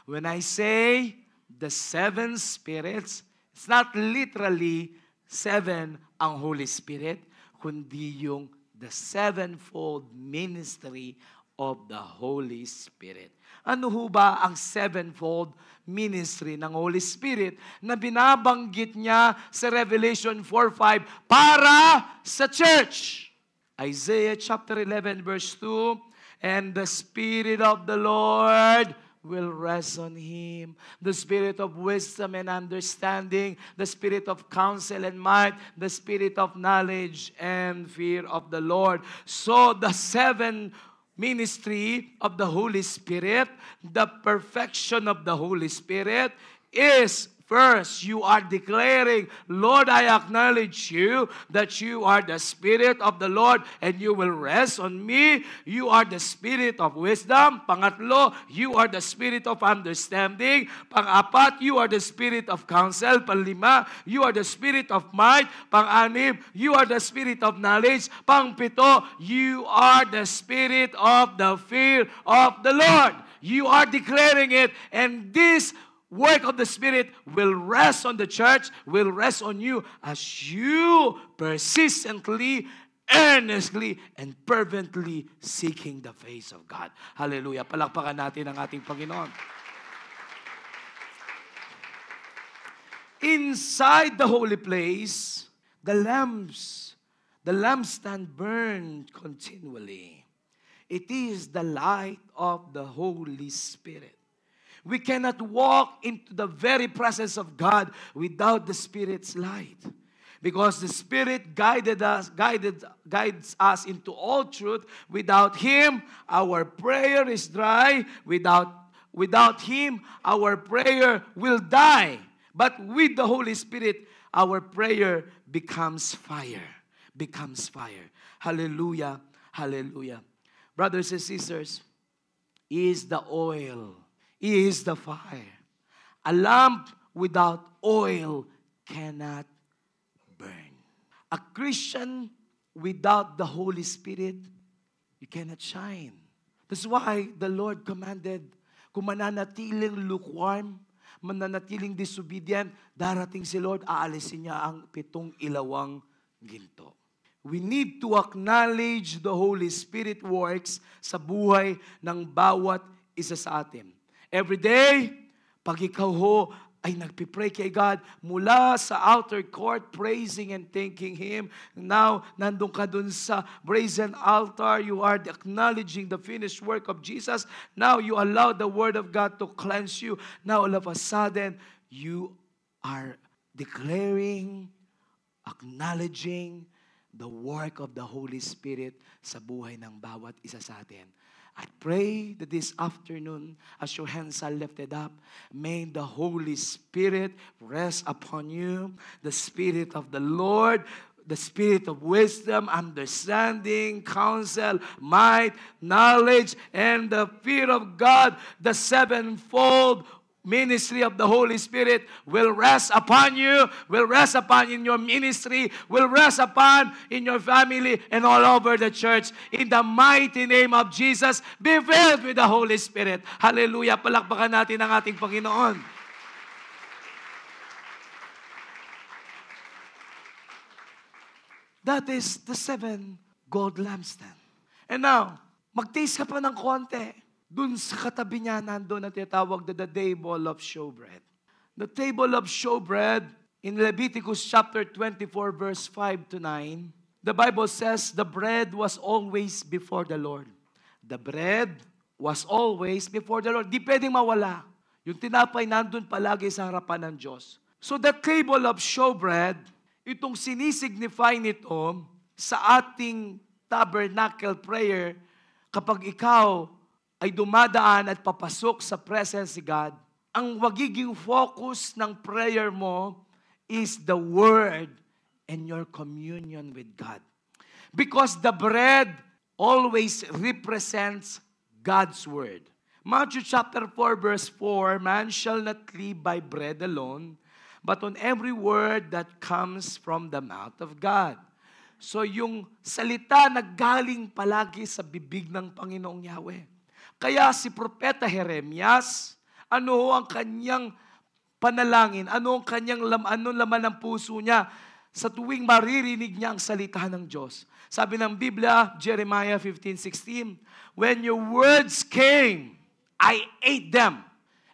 S1: When I say the 7 spirits, it's not literally 7 ang Holy Spirit, kundi yung the 7-fold ministry of the Holy Spirit. Ano ho ba ang 7-fold ministry ng Holy Spirit na binabanggit niya sa Revelation 4:5 para sa church? Isaiah chapter 11 verse 2, and the Spirit of the Lord will rest on him. The spirit of wisdom and understanding, the spirit of counsel and might, the spirit of knowledge and fear of the Lord. So the 7 ministry of the Holy Spirit, the perfection of the Holy Spirit is, first, you are declaring, Lord, I acknowledge you that you are the Spirit of the Lord and you will rest on me. You are the Spirit of wisdom. Pangatlo, you are the Spirit of understanding. Pang-apat, you are the Spirit of counsel. Panglima, you are the Spirit of might. Pang-anim, you are the Spirit of knowledge. Pang-pito, you are the Spirit of the fear of the Lord. You are declaring it, and this work of the Spirit will rest on the church, will rest on you as you persistently, earnestly, and fervently seeking the face of God. Hallelujah. Palakpakan natin ang ating Panginoon. Inside the holy place, the lampstand burned continually. It is the light of the Holy Spirit. We cannot walk into the very presence of God without the Spirit's light. Because the Spirit guides us into all truth. Without Him, our prayer is dry. Without Him, our prayer will die. But with the Holy Spirit, our prayer becomes fire. Becomes fire. Hallelujah. Hallelujah. Brothers and sisters, He is the oil. He is the fire. A lamp without oil cannot burn. A Christian without the Holy Spirit, you cannot shine. That's why the Lord commanded, kung mananatiling lukewarm, mananatiling disobedient, darating si Lord, aalisin niya ang 7 ilawang ginto. We need to acknowledge the Holy Spirit works sa buhay ng bawat isa sa atin. Every day, pag ikaw ay nagpipray kay God mula sa outer court, praising and thanking Him. Now, nandun ka dun sa brazen altar, you are acknowledging the finished work of Jesus. Now, you allow the Word of God to cleanse you. Now, all of a sudden, you are declaring, acknowledging the work of the Holy Spirit sa buhay ng bawat isa sa atin. I pray that this afternoon, as your hands are lifted up, may the Holy Spirit rest upon you, the Spirit of the Lord, the Spirit of wisdom, understanding, counsel, might, knowledge, and the fear of God, the sevenfold ministry of the Holy Spirit will rest upon you, will rest upon in your ministry, will rest upon in your family and all over the church. In the mighty name of Jesus, be filled with the Holy Spirit. Hallelujah! Palakpakan natin ang ating Panginoon. That is the 7 gold lampstand. And now, mag-taste ka pa ng konti. Dun sa katabi niya, nandun ang tinatawag na the table of showbread. The table of showbread, in Leviticus chapter 24, verse 5 to 9, the Bible says, the bread was always before the Lord. The bread was always before the Lord. Di pwedeng mawala. Yung tinapay nandun palagi sa harapan ng Diyos. So the table of showbread, itong sinisignify nito sa ating tabernacle prayer, kapag ikaw ay dumadaan at papasok sa presence ni God, ang magiging focus ng prayer mo is the Word and your communion with God. Because the bread always represents God's Word. Matthew chapter 4 verse 4, man shall not live by bread alone, but on every word that comes from the mouth of God. So yung salita na galing palagi sa bibig ng Panginoong Yahweh. Kaya si Propeta Jeremias, ano ang kanyang panalangin? Ano ang kanyang laman ng puso niya sa tuwing maririnig niya ang salita ng Diyos? Sabi ng Biblia, Jeremiah 15:16, when your words came, I ate them,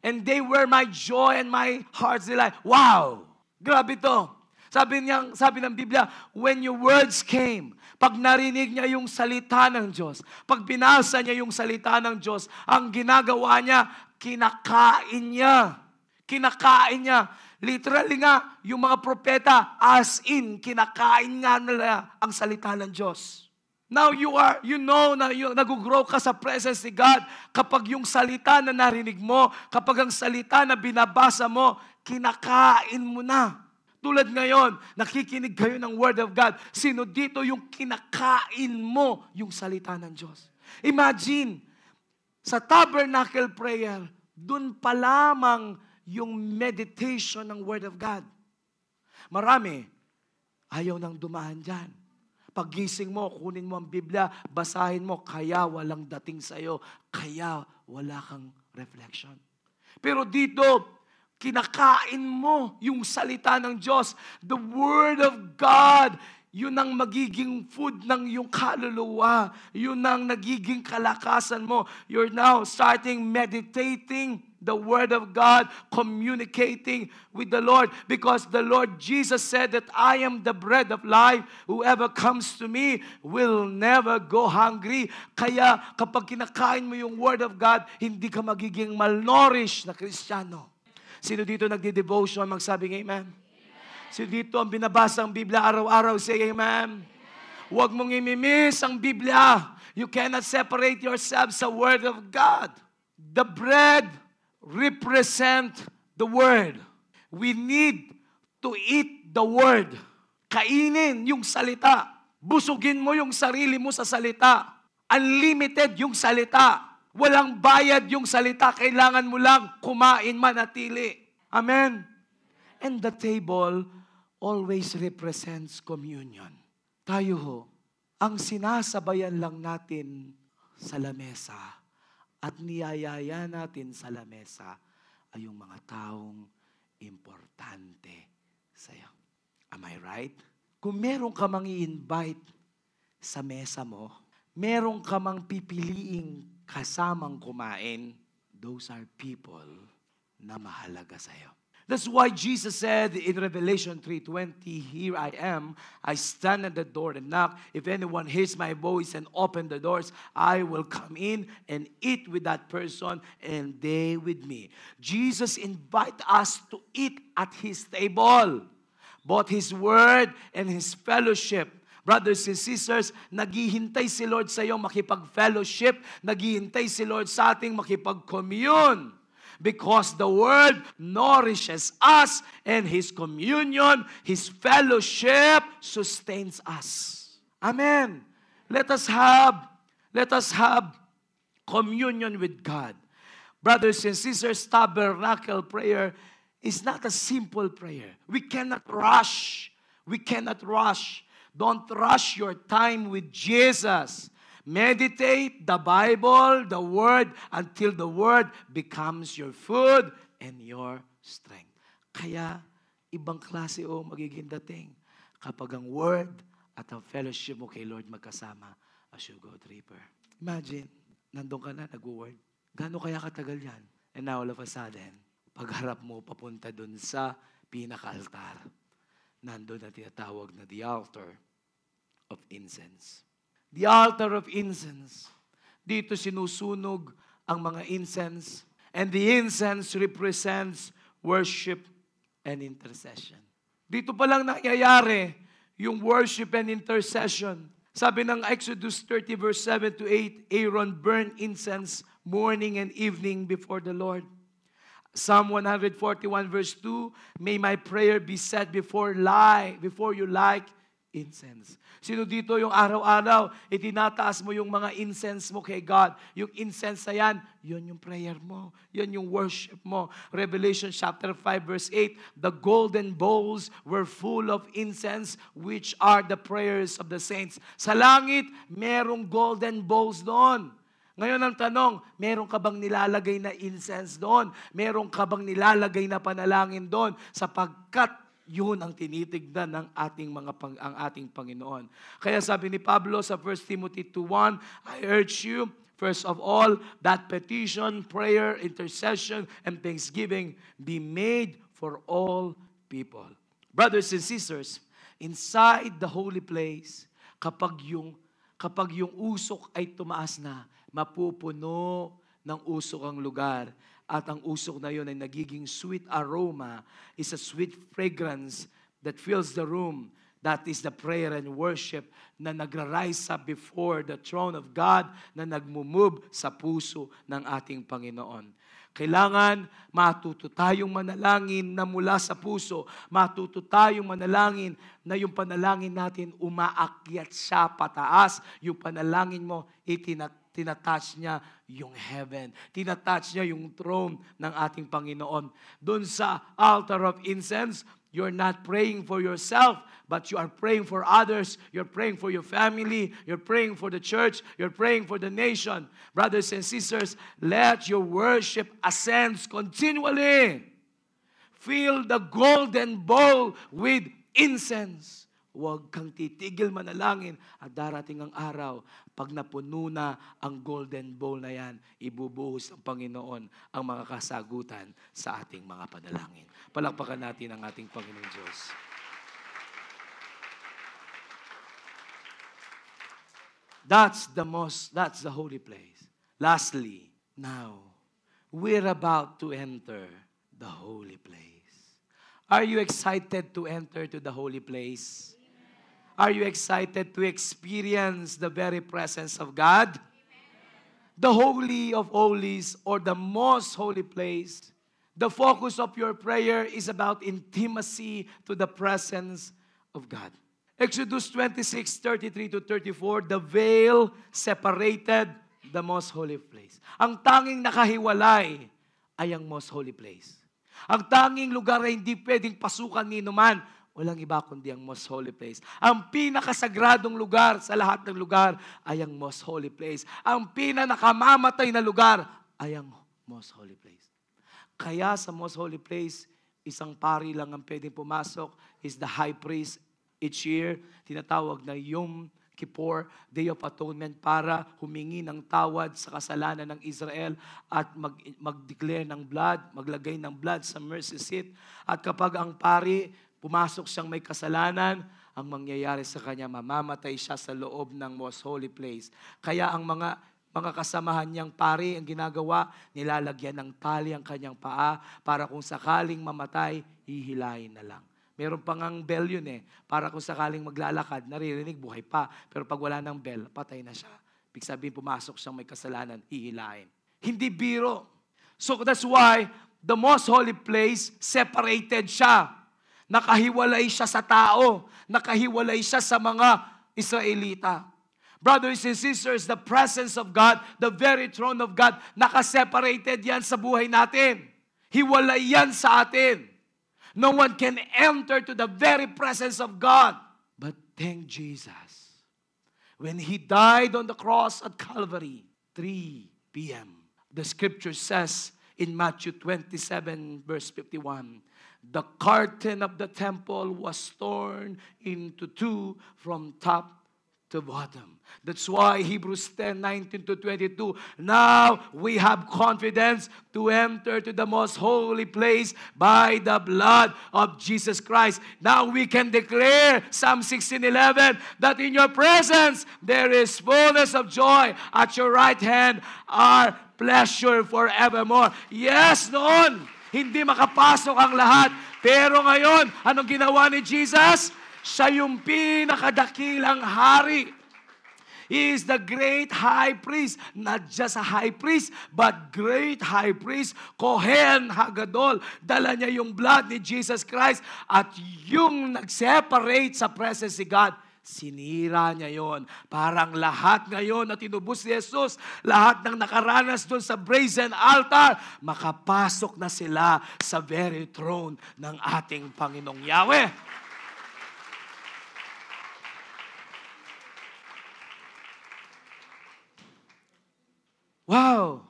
S1: and they were my joy and my heart's delight. Wow! Grabe to. Sabi ng Biblia, when your words came, pag narinig niya yung salita ng Diyos, pag binasa niya yung salita ng Diyos, ang ginagawa niya, kinakain niya. Kinakain niya. Literally nga, yung mga propeta, as in, kinakain nga nila ang salita ng Diyos. Now you know na nag-grow ka sa presence ni God kapag yung salita na narinig mo, kapag ang salita na binabasa mo, kinakain mo na. Tulad ngayon, nakikinig kayo ng Word of God. Sino dito yung kinakain mo yung salita ng Diyos? Imagine, sa tabernacle prayer, dun pa lamang yung meditation ng Word of God. Marami, ayaw nang dumaan dyan. Paggising mo, kunin mo ang Biblia, basahin mo, kaya walang dating sa'yo, kaya wala kang reflection. Pero dito, kinakain mo yung salita ng Diyos. The Word of God, yun ang magiging food ng iyong kaluluwa. Yun ang nagiging kalakasan mo. You're now starting meditating the Word of God, communicating with the Lord. Because the Lord Jesus said that I am the bread of life. Whoever comes to me will never go hungry. Kaya kapag kinakain mo yung Word of God, hindi ka magiging malnourished na Kristiyano. Sino dito nagdi-devotion? Magsabing amen. Sino dito ang binabasa ang Biblia araw-araw? Say amen. Huwag mong imimiss ang Biblia. You cannot separate yourself sa Word of God. The bread represent the Word. We need to eat the Word. Kainin yung salita. Busugin mo yung sarili mo sa salita. Unlimited yung salita. Walang bayad yung salita. Kailangan mo lang kumain, manatili. Amen? And the table always represents communion. Tayo ho, ang sinasabayan lang natin sa lamesa at niyayaya natin sa lamesa ay yung mga taong importante sa'yo. Am I right? Kung meron ka mang i-invite sa mesa mo, meron ka mang pipiliing kasamang kumain, those are people na mahalaga sa'yo. That's why Jesus said in Revelation 3:20, "Here I am, I stand at the door and knock. If anyone hears my voice and open the doors, I will come in and eat with that person and they with me." Jesus invite us to eat at His table, both His word and His fellowship. Brothers and sisters, naghihintay si Lord sa iyo makipag-fellowship, naghihintay si Lord sa ating makipag-commune. Because the Word nourishes us and His communion, His fellowship sustains us. Amen. Let us have communion with God. Brothers and sisters, tabernacle prayer is not a simple prayer. We cannot rush. Don't rush your time with Jesus. Meditate the Bible, the Word, until the Word becomes your food and your strength. Kaya, ibang klase magiging dating kapag ang Word at ang fellowship mo kay Lord magkasama as you go deeper. Imagine, nandun ka na, nag-word. Gano'n kaya katagal yan? And now all of a sudden, pagharap mo papunta dun sa pinaka-altar, nandun na tinatawag na the altar of incense. The altar of incense. Dito sinusunog ang mga incense. And the incense represents worship and intercession. Dito pa lang nangyayari yung worship and intercession. Sabi ng Exodus 30 verse 7 to 8, Aaron burned incense morning and evening before the Lord. Psalm 141 verse 2, may my prayer be set before you like incense. Sino dito yung araw-araw, itinataas mo yung mga incense mo kay God. Yung incense na yan, yun yung prayer mo. Yun yung worship mo. Revelation chapter 5 verse 8, the golden bowls were full of incense, which are the prayers of the saints. Sa langit, merong golden bowls doon. Ngayon ang tanong, meron ka bang nilalagay na incense doon? Meron ka bang nilalagay na panalangin doon? Sapagkat yun ang tinitignan ng ang ating Panginoon. Kaya sabi ni Pablo sa 1 Timothy 2:1, I urge you, first of all, that petition, prayer, intercession, and thanksgiving be made for all people. Brothers and sisters, inside the holy place, kapag yung usok ay tumaas na, mapupuno ng usok ang lugar. At ang usok na yun ay nagiging sweet aroma, is a sweet fragrance that fills the room. That is the prayer and worship na nagra-rise up before the throne of God, na nagmumove sa puso ng ating Panginoon. Kailangan matuto tayong manalangin na mula sa puso. Matuto tayong manalangin na yung panalangin natin umaakyat siya pataas. Yung panalangin mo, tinatouch niya yung heaven. Tinatouch niya yung throne ng ating Panginoon. Doon sa altar of incense, you're not praying for yourself, but you are praying for others. You're praying for your family. You're praying for the church. You're praying for the nation. Brothers and sisters, let your worship ascend continually. Fill the golden bowl with incense. Huwag kang titigil manalangin at darating ang araw, pag napuno na ang golden bowl na yan, ibubuhos ng Panginoon ang mga kasagutan sa ating mga panalangin. Palakpakan natin ang ating Panginoon Diyos. That's the holy place. Lastly, now, we're about to enter the holy place. Are you excited to enter to the holy place? Are you excited to experience the very presence of God? The Holy of Holies, or the most holy place. The focus of your prayer is about intimacy to the presence of God. Exodus 26:33 to 34, the veil separated the most holy place. Ang tanging nakahiwalay ay ang most holy place. Ang tanging lugar ay hindi pwedeng pasukan ni numan, walang iba kundi ang most holy place. Ang pinakasagradong lugar sa lahat ng lugar ay ang most holy place. Ang pinakamamatay na lugar ay ang most holy place. Kaya sa most holy place, isang pari lang ang pwedeng pumasok, is the high priest. Each year, tinatawag na Yom Kippur, Day of Atonement, para humingi ng tawad sa kasalanan ng Israel at mag-declare ng blood, maglagay ng blood sa mercy seat. At kapag ang pari, pumasok siyang may kasalanan, ang mangyayari sa kanya, mamamatay siya sa loob ng most holy place. Kaya ang mga kasamahan niyang pari, ang ginagawa, nilalagyan ng tali ang kanyang paa para kung sakaling mamatay, hihilahin na lang. Meron pang ang bell yun para kung sakaling maglalakad, naririnig, buhay pa. Pero pag wala ng bell, patay na siya. Ibig sabihin, pumasok siyang may kasalanan, hihilahin. Hindi biro. So that's why the most holy place, separated siya. Nakahiwalay siya sa tao. Nakahiwalay siya sa mga Israelita. Brothers and sisters, the presence of God, the very throne of God, nakaseparated yan sa buhay natin. Hiwalay yan sa atin. No one can enter to the very presence of God. But thank Jesus. When He died on the cross at Calvary, 3 p.m., the scripture says in Matthew 27, verse 51, the curtain of the temple was torn into two from top to bottom. That's why Hebrews 10:19-22, now we have confidence to enter to the most holy place by the blood of Jesus Christ. Now we can declare, Psalm 16:11, that in your presence there is fullness of joy. At your right hand are pleasure forevermore. Yes, noon, hindi makapasok ang lahat. Pero ngayon, anong ginawa ni Jesus? Siya yung pinakadakilang hari. He is the great high priest. Not just a high priest, but great high priest. Kohen Hagadol. Dala niya yung blood ni Jesus Christ. At yung nag-separate sa presence ni God, sinira niya yon. Parang lahat ngayon na tinubos ni Jesus, lahat ng nakaranas doon sa brazen altar, makapasok na sila sa very throne ng ating Panginoong Yahweh. Wow!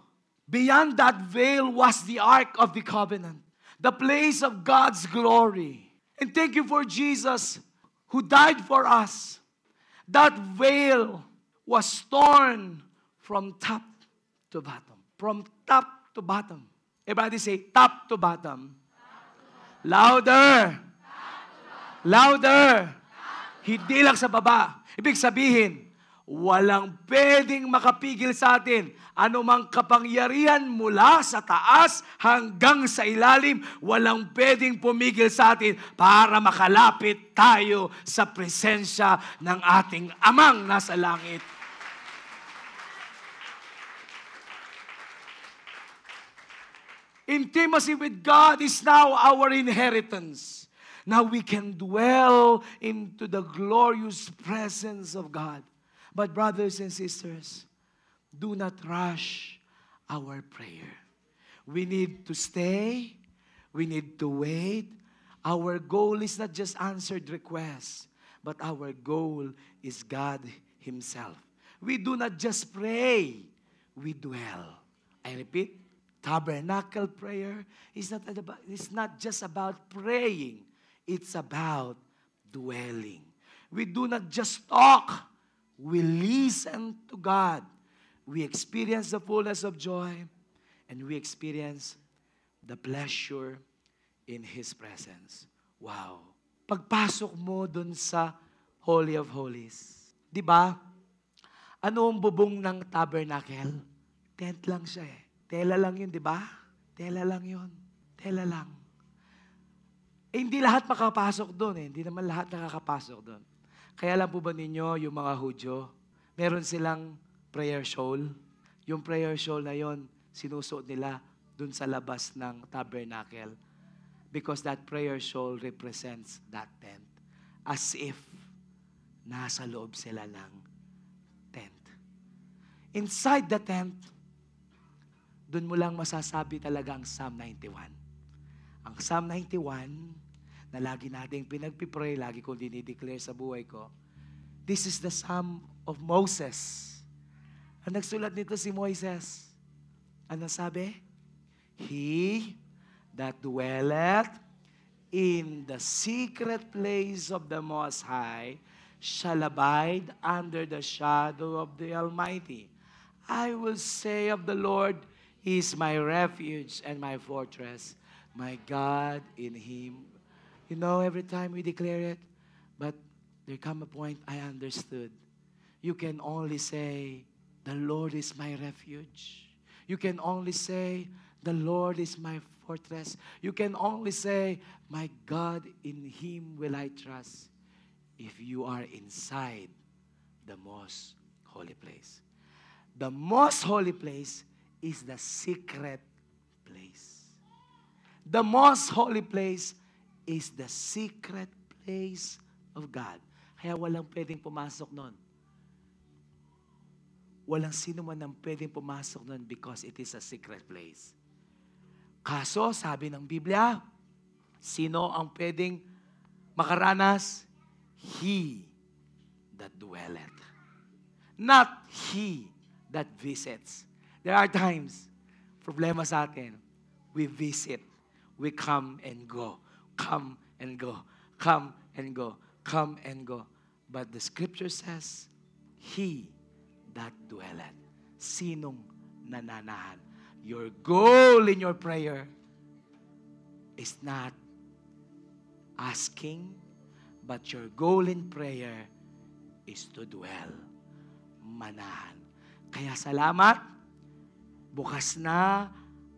S1: Beyond that veil was the Ark of the Covenant, the place of God's glory. And thank you for Jesus who died for us. That veil was torn from top to bottom. From top to bottom. Everybody say, top to bottom. Louder. Louder. Hindi lang sa baba. Ibig sabihin, walang pwedeng makapigil sa atin. Anumang kapangyarihan mula sa taas hanggang sa ilalim, walang pwedeng pumigil sa atin para makalapit tayo sa presensya ng ating Amang nasa langit. Intimacy with God is now our inheritance. Now we can dwell into the glorious presence of God. But brothers and sisters, do not rush our prayer. We need to stay. We need to wait. Our goal is not just answered requests, but our goal is God Himself. We do not just pray, we dwell. I repeat, tabernacle prayer is not just about praying, it's about dwelling. We do not just talk, we listen to God. We experience the fullness of joy, and we experience the pleasure in His presence. Wow! Pagpasok mo dun sa Holy of Holies, di ba? Ano ang bubong ng tabernacle? Tent lang siya Tela lang yun, di ba? Tela lang yun. Tela lang. Hindi lahat makapasok doon Hindi naman lahat nakakapasok doon. Kaya alam po ba ninyo, yung mga Hudyo, meron silang prayer shawl. Yung prayer shawl na yon, sinusuot nila dun sa labas ng tabernacle. Because that prayer shawl represents that tent. As if nasa loob sila ng tent. Inside the tent, dun mo lang masasabi talaga ang Psalm 91. Ang Psalm 91, na lagi nating pinagpipray, lagi kong dinideclare sa buhay ko, this is the Psalm of Moses. Ang nagsulat nito si Moises. Ano sabi? He that dwelleth in the secret place of the Most High shall abide under the shadow of the Almighty. I will say of the Lord, He is my refuge and my fortress, my God, in Him. You know, every time we declare it, but there come a point I understood. You can only say, the Lord is my refuge. You can only say, the Lord is my fortress. You can only say, my God, in Him will I trust, if you are inside the most holy place. The most holy place is the secret place. The most holy place is the secret place of God. Kaya walang pwedeng pumasok nun. Walang sino man ang pwedeng pumasok nun because it is a secret place. Kaso, sabi ng Biblia, sino ang pwedeng makaranas? He that dwelleth. Not he that visits. There are times, problema sa atin, we visit, we come and go, come and go, come and go, come and go. But the scripture says, he that dwelleth. Sinong nananahan? Your goal in your prayer is not asking, but your goal in prayer is to dwell, manahan. Kaya salamat, bukas na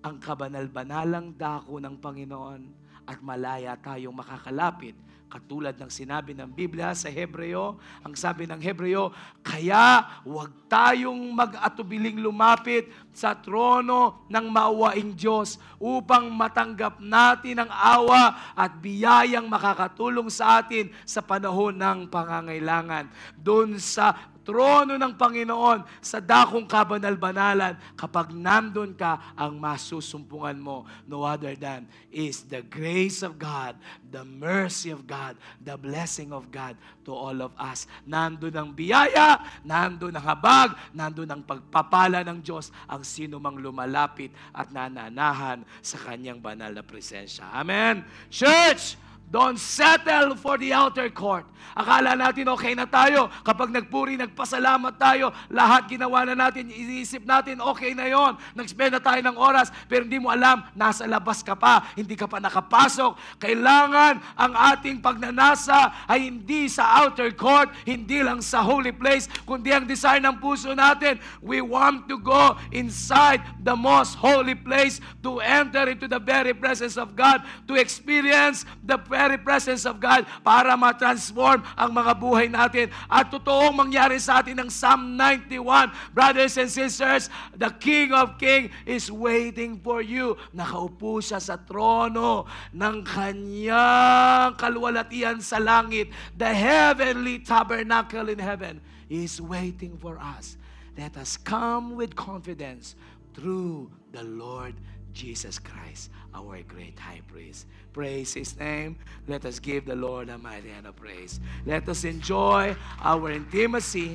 S1: ang kabanal-banalang dako ng Panginoon at malaya tayong makakalapit. Katulad ng sinabi ng Biblia sa Hebreo, ang sabi ng Hebreo, kaya huwag tayong mag-atubiling lumapit sa trono ng maawaing Diyos upang matanggap natin ang awa at biyayang makakatulong sa atin sa panahon ng pangangailangan. Doon sa trono ng Panginoon, sa dakong kabanal-banalan, kapag nandun ka, ang masusumpungan mo, no other than is the grace of God, the mercy of God, the blessing of God to all of us. Nandun ang biyaya, nandun ang habag, nandun ang pagpapala ng Diyos, ang sino mang lumalapit at nananahan sa kanyang banal na presensya. Amen? Church! Don't settle for the outer court. Akala natin okay na tayo. Kapag nagpuri, nagpasalamat tayo, lahat ginawa na natin, iniisip natin, okay na yon. Nag-spend na tayo ng oras, pero hindi mo alam, nasa labas ka pa, hindi ka pa nakapasok. Kailangan ang ating pagnanasa ay hindi sa outer court, hindi lang sa holy place, kundi ang desire ng puso natin. We want to go inside the most holy place, to enter into the very presence of God, to experience the very presence of God para ma-transform ang mga buhay natin. At totoong mangyari sa atin ng Psalm 91. Brothers and sisters, the King of Kings is waiting for you. Nakaupo siya sa trono ng kanyang kaluwalhatian sa langit. The heavenly tabernacle in heaven is waiting for us. Let us come with confidence through the Lord Jesus Christ, our great high priest. Praise His name. Let us give the Lord a mighty hand of praise. Let us enjoy our intimacy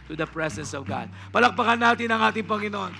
S1: to the presence of God. Palakpakan natin ang ating Panginoon.